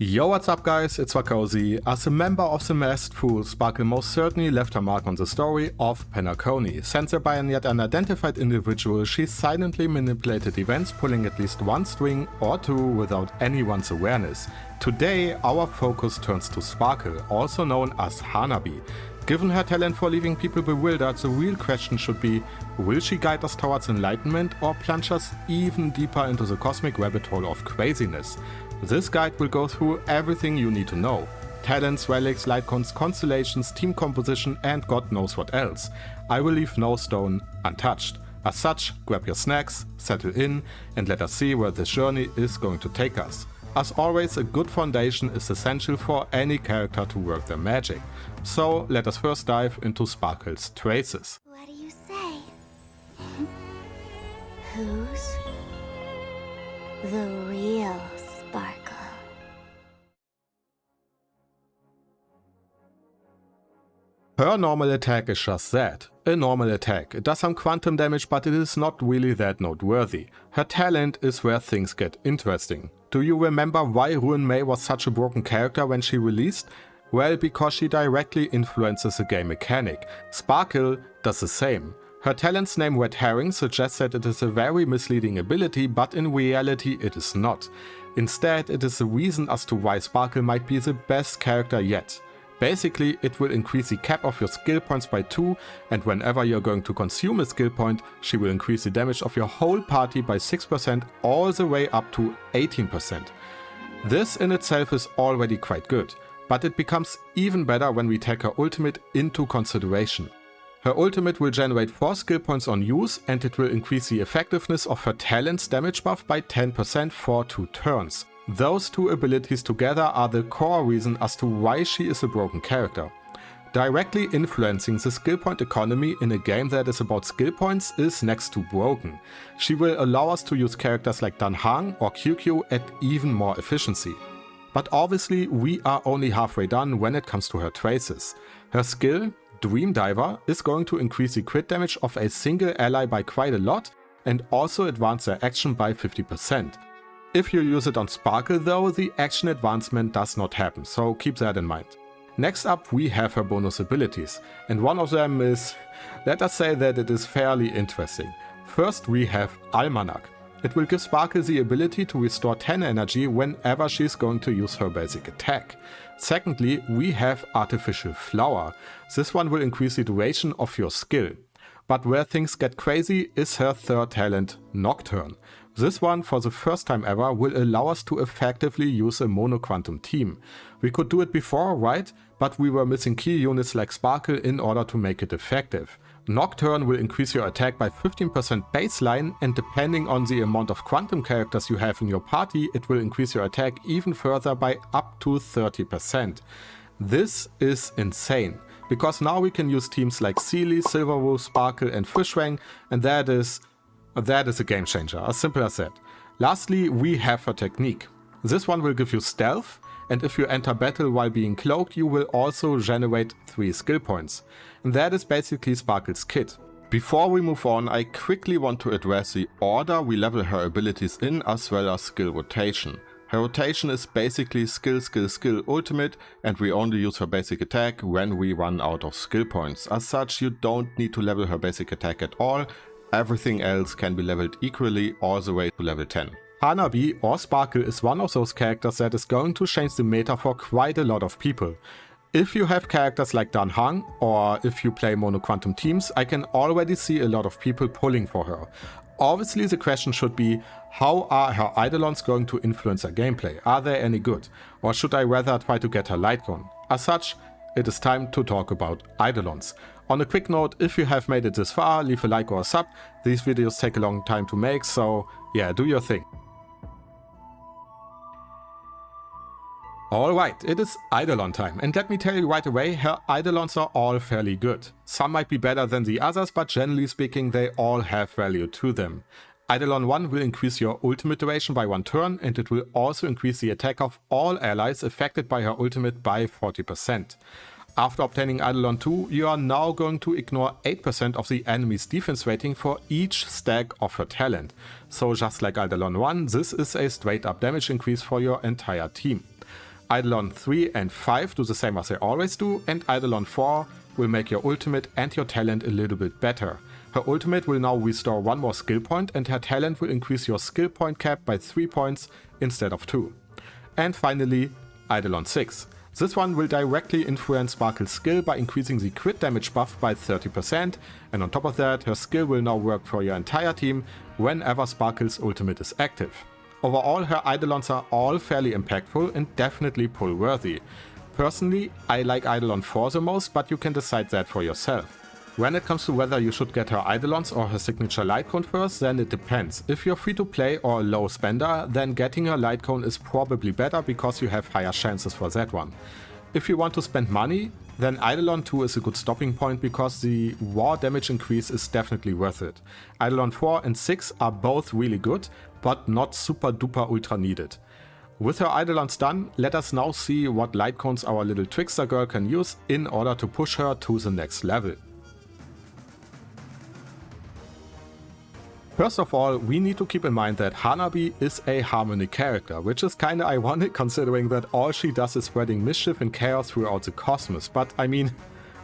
Yo, what's up guys, it's Cozy. As a member of the Masked Fool, Sparkle most certainly left her mark on the story of Penacony. Censored by an yet unidentified individual, she silently manipulated events, pulling at least one string or two without anyone's awareness. Today, our focus turns to Sparkle, also known as Hanabi. Given her talent for leaving people bewildered, the real question should be, will she guide us towards enlightenment or plunge us even deeper into the cosmic rabbit hole of craziness? This guide will go through everything you need to know. Talents, relics, light cones, constellations, team composition and God knows what else. I will leave no stone untouched. As such, grab your snacks, settle in and let us see where this journey is going to take us. As always, a good foundation is essential for any character to work their magic. So let us first dive into Sparkle's traces. What do you say? Who's the real Sparkle? Her normal attack is just that, a normal attack. It does some quantum damage, but it is not really that noteworthy. Her talent is where things get interesting. Do you remember why Ruin Mei was such a broken character when she released? Well, because she directly influences the game mechanic. Sparkle does the same. Her talent's name Red Herring suggests that it is a very misleading ability, but in reality it is not. Instead, it is the reason as to why Sparkle might be the best character yet. Basically, it will increase the cap of your skill points by 2, and whenever you're going to consume a skill point, she will increase the damage of your whole party by 6% all the way up to 18%. This in itself is already quite good, but it becomes even better when we take her ultimate into consideration. Her ultimate will generate 4 skill points on use, and it will increase the effectiveness of her talent's damage buff by 10% for 2 turns. Those two abilities together are the core reason as to why she is a broken character. Directly influencing the skill point economy in a game that is about skill points is next to broken. She will allow us to use characters like Dan Hang or QQ at even more efficiency. But obviously we are only halfway done when it comes to her traces. Her skill, Dream Diver, is going to increase the crit damage of a single ally by quite a lot and also advance their action by 50%. If you use it on Sparkle though, the action advancement does not happen, so keep that in mind. Next up we have her bonus abilities, and one of them is, let us say that it is fairly interesting. First we have Almanac. It will give Sparkle the ability to restore 10 energy whenever she is going to use her basic attack. Secondly, we have Artificial Flower. This one will increase the duration of your skill. But where things get crazy is her third talent, Nocturne. This one, for the first time ever, will allow us to effectively use a mono-quantum team. We could do it before, right? But we were missing key units like Sparkle in order to make it effective. Nocturne will increase your attack by 15% baseline, and depending on the amount of quantum characters you have in your party, it will increase your attack even further by up to 30%. This is insane, because now we can use teams like Sealy, Silverwolf, Sparkle and Fishwang, and that is a game changer, as simple as that. Lastly, we have her technique. This one will give you stealth, and if you enter battle while being cloaked, you will also generate 3 skill points. And that is basically Sparkle's kit. Before we move on, I quickly want to address the order we level her abilities in, as well as skill rotation. Her rotation is basically skill, skill, skill, ultimate, and we only use her basic attack when we run out of skill points. As such, you don't need to level her basic attack at all. Everything else can be leveled equally all the way to level 10. Hanabi or Sparkle is one of those characters that is going to change the meta for quite a lot of people. If you have characters like Dan Hang, or if you play mono-quantum teams, I can already see a lot of people pulling for her. Obviously the question should be, how are her Eidolons going to influence her gameplay? Are they any good? Or should I rather try to get her light gun? As such, it is time to talk about Eidolons. On a quick note, if you have made it this far, leave a like or a sub. These videos take a long time to make, so yeah, do your thing. Alright, it is Eidolon time, and let me tell you right away, her Eidolons are all fairly good. Some might be better than the others, but generally speaking they all have value to them. Eidolon 1 will increase your ultimate duration by 1 turn, and it will also increase the attack of all allies affected by her ultimate by 40%. After obtaining Eidolon 2, you are now going to ignore 8% of the enemy's defense rating for each stack of her talent. So just like Eidolon 1, this is a straight up damage increase for your entire team. Eidolon 3 and 5 do the same as they always do, and Eidolon 4 will make your ultimate and your talent a little bit better. Her ultimate will now restore 1 more skill point, and her talent will increase your skill point cap by 3 points instead of 2. And finally, Eidolon 6. This one will directly influence Sparkle's skill by increasing the crit damage buff by 30%, and on top of that, her skill will now work for your entire team whenever Sparkle's ultimate is active. Overall, her Eidolons are all fairly impactful and definitely pull worthy. Personally, I like Eidolon 4 the most, but you can decide that for yourself. When it comes to whether you should get her Eidolons or her signature light cone first, then it depends. If you're free to play or a low spender, then getting her light cone is probably better because you have higher chances for that one. If you want to spend money, then Eidolon 2 is a good stopping point because the war damage increase is definitely worth it. Eidolon 4 and 6 are both really good, but not super duper ultra needed. With her Eidolons done, let us now see what light cones our little trickster girl can use in order to push her to the next level. First of all, we need to keep in mind that Hanabi is a Harmony character, which is kinda ironic considering that all she does is spreading mischief and chaos throughout the cosmos, but I mean,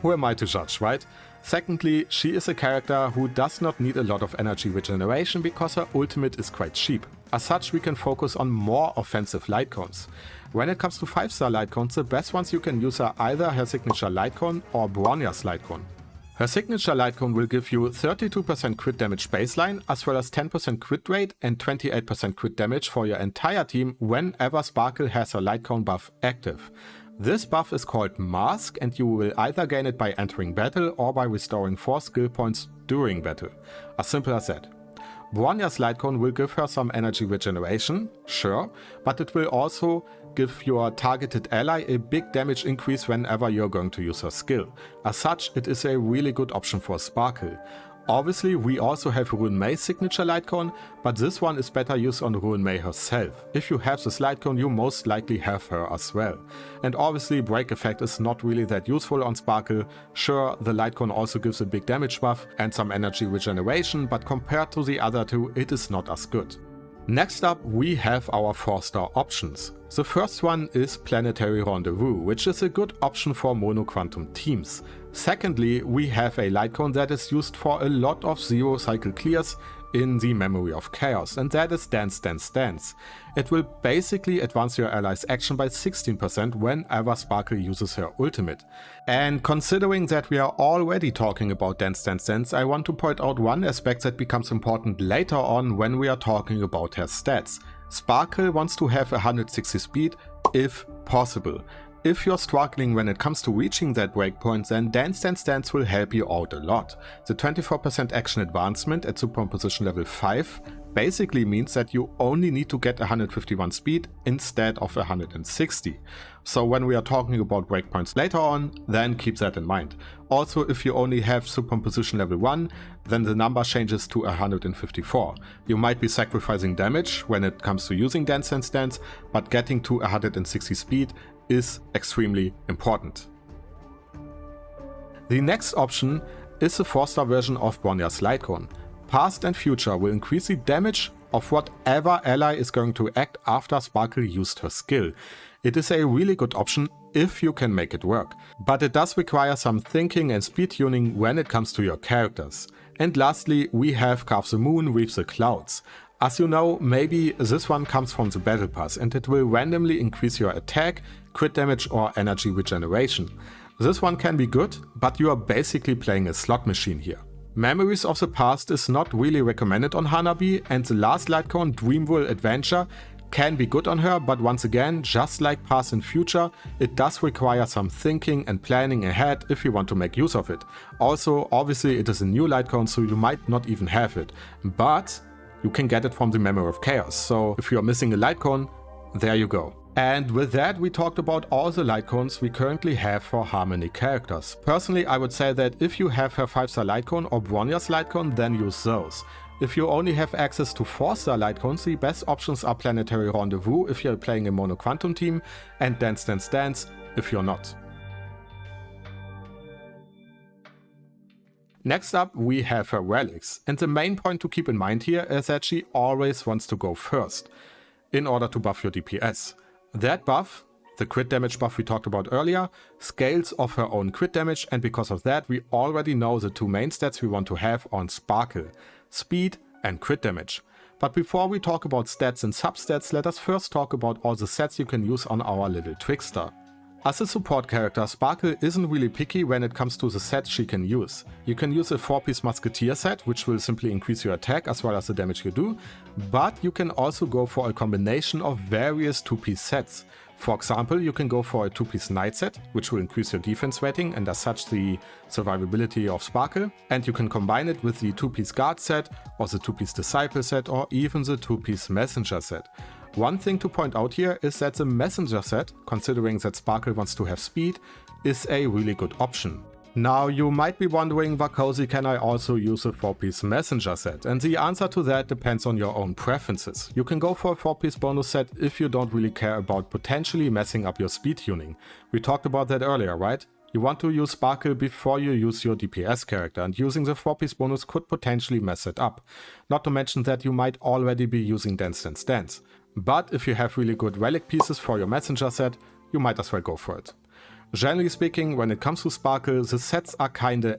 who am I to judge, right? Secondly, she is a character who does not need a lot of energy regeneration because her ultimate is quite cheap. As such, we can focus on more offensive light cones. When it comes to 5-star light cones, the best ones you can use are either her signature light cone or Bronya's light cone. Her signature light cone will give you 32% crit damage baseline, as well as 10% crit rate and 28% crit damage for your entire team whenever Sparkle has her light cone buff active. This buff is called Mask, and you will either gain it by entering battle or by restoring 4 skill points during battle. As simple as that. Bronya's light cone will give her some energy regeneration, sure, but it will also give your targeted ally a big damage increase whenever you're going to use her skill. As such, it is a really good option for Sparkle. Obviously, we also have Ruin Mei's signature light cone, but this one is better used on Ruin Mei herself. If you have this light cone, you most likely have her as well. And obviously, Break Effect is not really that useful on Sparkle. Sure, the light cone also gives a big damage buff and some energy regeneration, but compared to the other two, it is not as good. Next up, we have our 4-star options. The first one is Planetary Rendezvous, which is a good option for mono-quantum teams. Secondly, we have a light cone that is used for a lot of zero cycle clears in the Memory of Chaos, and that is Dance Dance Dance. It will basically advance your ally's action by 16% whenever Sparkle uses her ultimate. And considering that we are already talking about Dance Dance Dance, I want to point out one aspect that becomes important later on when we are talking about her stats. Sparkle wants to have 160 speed if possible. If you're struggling when it comes to reaching that breakpoint, then Dance Dance Dance will help you out a lot. The 24% action advancement at superposition level 5 basically means that you only need to get 151 speed instead of 160. So when we are talking about breakpoints later on, then keep that in mind. Also, if you only have superposition level 1, then the number changes to 154. You might be sacrificing damage when it comes to using Dance Dance Dance, but getting to 160 speed is extremely important. The next option is the 4-star version of Bronya's light cone. Past and future will increase the damage of whatever ally is going to act after Sparkle used her skill. It is a really good option if you can make it work, but it does require some thinking and speed tuning when it comes to your characters. And lastly, we have Carve the Moon, Weave the Clouds. As you know, maybe this one comes from the Battle Pass and it will randomly increase your attack, crit damage or energy regeneration. This one can be good, but you are basically playing a slot machine here. Memories of the Past is not really recommended on Hanabi, and the last light cone, Dreamworld Adventure, can be good on her, but once again, just like Past and Future, it does require some thinking and planning ahead if you want to make use of it. Also, obviously it is a new light cone, so you might not even have it, but you can get it from the Memory of Chaos, so if you are missing a light cone, there you go. And with that, we talked about all the light cones we currently have for Harmony characters. Personally, I would say that if you have her 5-star light cone or Bronya's light cone, then use those. If you only have access to 4-star light cones, the best options are Planetary Rendezvous if you're playing a mono quantum team, and Dance Dance Dance if you're not. Next up, we have her Relics, and the main point to keep in mind here is that she always wants to go first, in order to buff your DPS. That buff The crit damage buff we talked about earlier scales off her own crit damage, and because of that we already know the two main stats we want to have on Sparkle: speed and crit damage. But before we talk about stats and substats, let us first talk about all the sets you can use on our little trickster. As a support character, Sparkle isn't really picky when it comes to the sets she can use. You can use a 4-piece Musketeer set, which will simply increase your attack as well as the damage you do, but you can also go for a combination of various 2-piece sets. For example, you can go for a 2-piece Knight set, which will increase your defense rating and as such the survivability of Sparkle, and you can combine it with the 2-piece Guard set, or the 2-piece Disciple set, or even the 2-piece Messenger set. One thing to point out here is that the Messenger set, considering that Sparkle wants to have speed, is a really good option. Now you might be wondering, Vakosi, can I also use a 4-piece Messenger set? And the answer to that depends on your own preferences. You can go for a 4-piece bonus set if you don't really care about potentially messing up your speed tuning. We talked about that earlier, right? You want to use Sparkle before you use your DPS character, and using the 4-piece bonus could potentially mess it up. Not to mention that you might already be using Dance Dance Dance. But if you have really good relic pieces for your Messenger set, you might as well go for it. Generally speaking, when it comes to Sparkle, the sets are kinda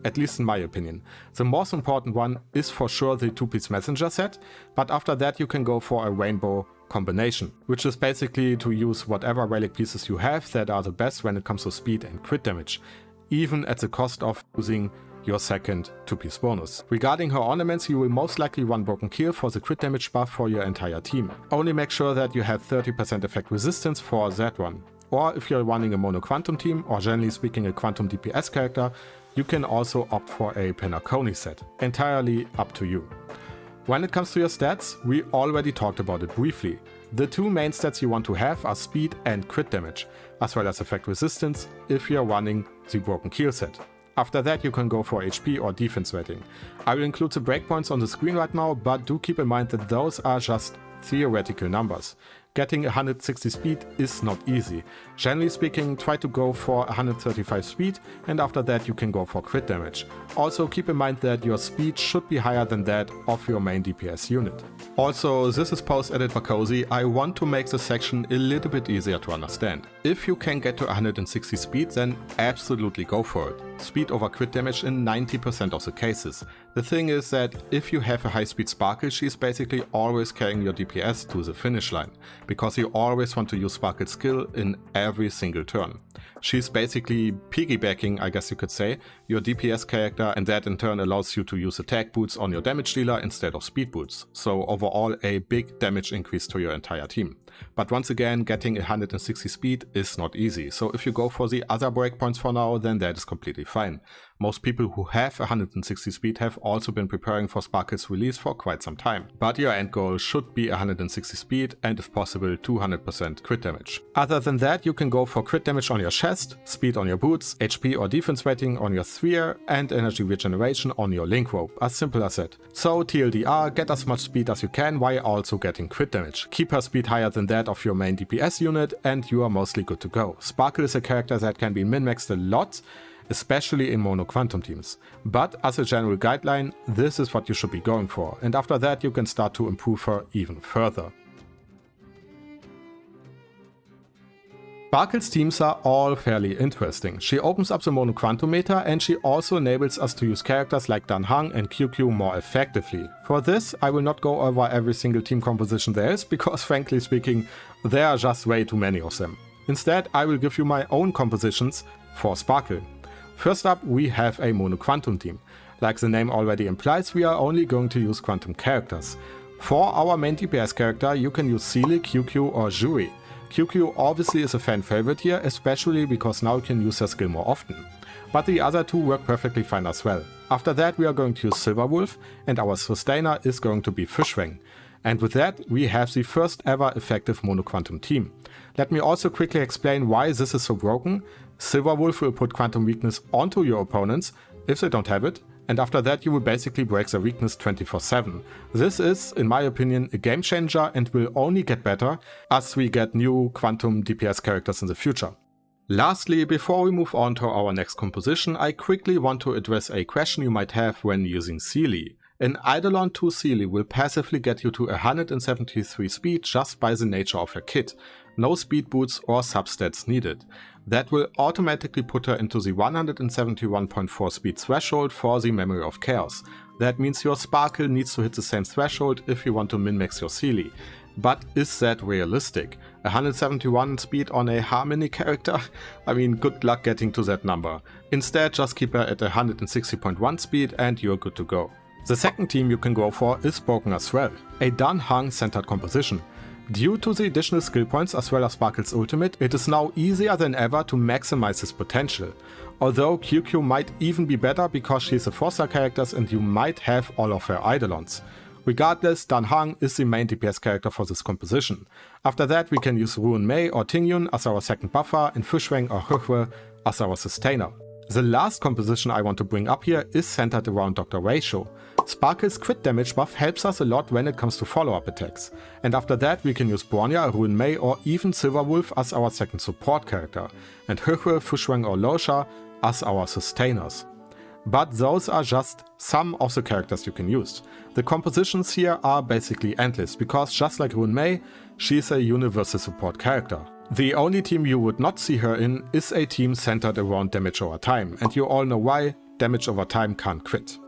at least in my opinion. The most important one is for sure the 2-piece Messenger set, but after that you can go for a rainbow combination, which is basically to use whatever relic pieces you have that are the best when it comes to speed and crit damage, even at the cost of using your second 2-piece bonus. Regarding her ornaments, you will most likely run Broken Kill for the crit damage buff for your entire team. Only make sure that you have 30% effect resistance for that one. Or if you're running a mono quantum team, or generally speaking a quantum DPS character, you can also opt for a Penacony set. Entirely up to you. When it comes to your stats, we already talked about it briefly. The two main stats you want to have are speed and crit damage, as well as effect resistance if you're running the Broken Kill set. After that you can go for HP or defense rating. I will include the breakpoints on the screen right now, but do keep in mind that those are just theoretical numbers. Getting 160 speed is not easy. Generally speaking, try to go for 135 speed, and after that you can go for crit damage. Also keep in mind that your speed should be higher than that of your main DPS unit. Also, this is post-edit Vakosi. I want to make this section a little bit easier to understand. If you can get to 160 speed, then absolutely go for it. Speed over crit damage in 90% of the cases. The thing is that if you have a high speed Sparkle, she's basically always carrying your DPS to the finish line, because you always want to use Sparkle's skill in every single turn. She's basically piggybacking, I guess you could say, your DPS character, and that in turn allows you to use attack boots on your damage dealer instead of speed boots. So overall a big damage increase to your entire team. But once again, getting 160 speed is not easy, so if you go for the other breakpoints for now, then that is completely fine. Most people who have 160 speed have also been preparing for Sparkle's release for quite some time. But your end goal should be 160 speed and if possible 200% crit damage. Other than that, you can go for crit damage on your chest, speed on your boots, HP or defense rating on your sphere, and energy regeneration on your link rope. As simple as that. So TLDR, get as much speed as you can while also getting crit damage. Keep her speed higher than that of your main DPS unit and you are mostly good to go. Sparkle is a character that can be min-maxed a lot, especially in mono quantum teams. But as a general guideline, this is what you should be going for, and after that you can start to improve her even further. Sparkle's teams are all fairly interesting. She opens up the mono quantum meta, and she also enables us to use characters like Dan Heng and QQ more effectively. For this, I will not go over every single team composition there is, because frankly speaking, there are just way too many of them. Instead, I will give you my own compositions for Sparkle. First up, we have a mono quantum team. Like the name already implies, we are only going to use quantum characters. For our main DPS character, you can use Seele, QQ or Juri. QQ obviously is a fan favorite here, especially because now you can use her skill more often. But the other two work perfectly fine as well. After that we are going to use Silverwolf, and our sustainer is going to be Fishwang. And with that we have the first ever effective mono quantum team. Let me also quickly explain why this is so broken. Silverwolf will put quantum weakness onto your opponents if they don't have it, and after that you will basically break their weakness 24/7. This is, in my opinion, a game changer and will only get better as we get new quantum DPS characters in the future. Lastly, before we move on to our next composition, I quickly want to address a question you might have when using Seele. An Eidolon 2 Seele will passively get you to 173 speed just by the nature of her kit. no speed boots or substats needed. That will automatically put her into the 171.4 speed threshold for the Memory of Chaos. That means your Sparkle needs to hit the same threshold if you want to min-max your Seelie. But is that realistic? 171 speed on a Harmony character? I mean, good luck getting to that number. Instead, just keep her at 160.1 speed and you're good to go. The second team you can go for is broken as well, a Dan-Heng centered composition. Due to the additional skill points as well as Sparkle's ultimate, it is now easier than ever to maximize his potential. Although QQ might even be better because she's a 4-star character and you might have all of her Eidolons. Regardless, Dan-Heng is the main DPS character for this composition. After that we can use Ruin Mei or Tingyun as our second buffer and Fushwang or HoYoMix as our sustainer. The last composition I want to bring up here is centered around Dr. Ratio. Sparkle's crit damage buff helps us a lot when it comes to follow-up attacks. And after that we can use Bronya, Ruin Mei or even Silverwolf as our second support character. And HoYoMix, Fushwang or Losha as our sustainers. But those are just some of the characters you can use. The compositions here are basically endless, because just like Ruin Mei, she's a universal support character. The only team you would not see her in is a team centered around damage over time, and you all know why: damage over time can't quit.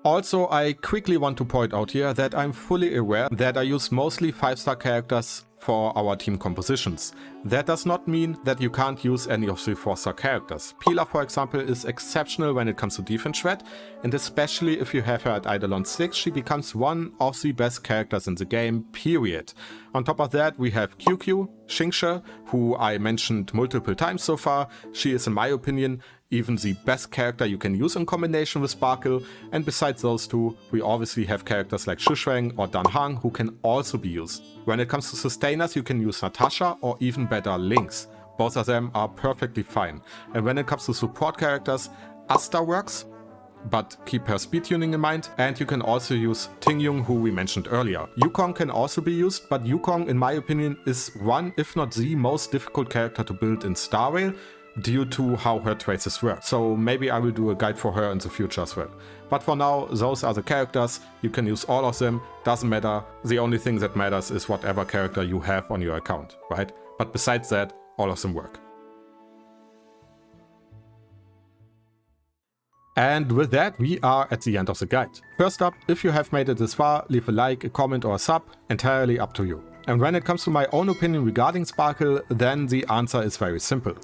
Also, I quickly want to point out here that I'm fully aware that I use mostly 5-star characters for our team compositions. That does not mean that you can't use any of the 4-star characters. Pila, for example, is exceptional when it comes to defense threat, and especially if you have her at Eidolons 6, she becomes one of the best characters in the game, period. On top of that we have QQ, Xingshi, who I mentioned multiple times so far. She is, in my opinion, even the best character you can use in combination with Sparkle, and besides those two, we obviously have characters like Fushwang or Dan-Heng who can also be used. When it comes to sustainers, you can use Natasha or even better Lynx. Both of them are perfectly fine. And when it comes to support characters, Asta works, but keep her speed tuning in mind, and you can also use Tingyun, who we mentioned earlier. Yukong can also be used, but Yukong, in my opinion, is one, if not the most difficult character to build in Star Rail, due to how her traces work. So maybe I will do a guide for her in the future as well. But for now, those are the characters. You can use all of them, doesn't matter. The only thing that matters is whatever character you have on your account, right? But besides that, all of them work. And with that, we are at the end of the guide. First up, if you have made it this far, leave a like, a comment or a sub, entirely up to you. And when it comes to my own opinion regarding Sparkle, then the answer is very simple.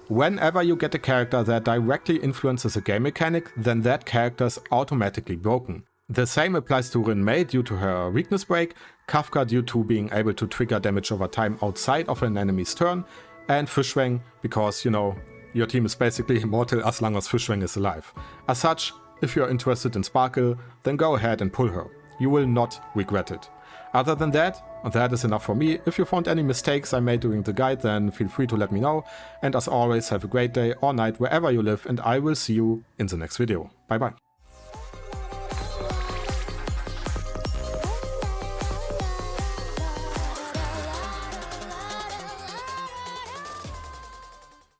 Whenever you get a character that directly influences a game mechanic, then that character is automatically broken. The same applies to Ruin Mei due to her weakness break, Kafka due to being able to trigger damage over time outside of an enemy's turn, and Fushwang because, you know, your team is basically immortal as long as Fushwang is alive. As such, if you're interested in Sparkle, then go ahead and pull her. You will not regret it. Other than that, that is enough for me. If you found any mistakes I made during the guide, then feel free to let me know. And as always, have a great day or night wherever you live, and I will see you in the next video. Bye bye.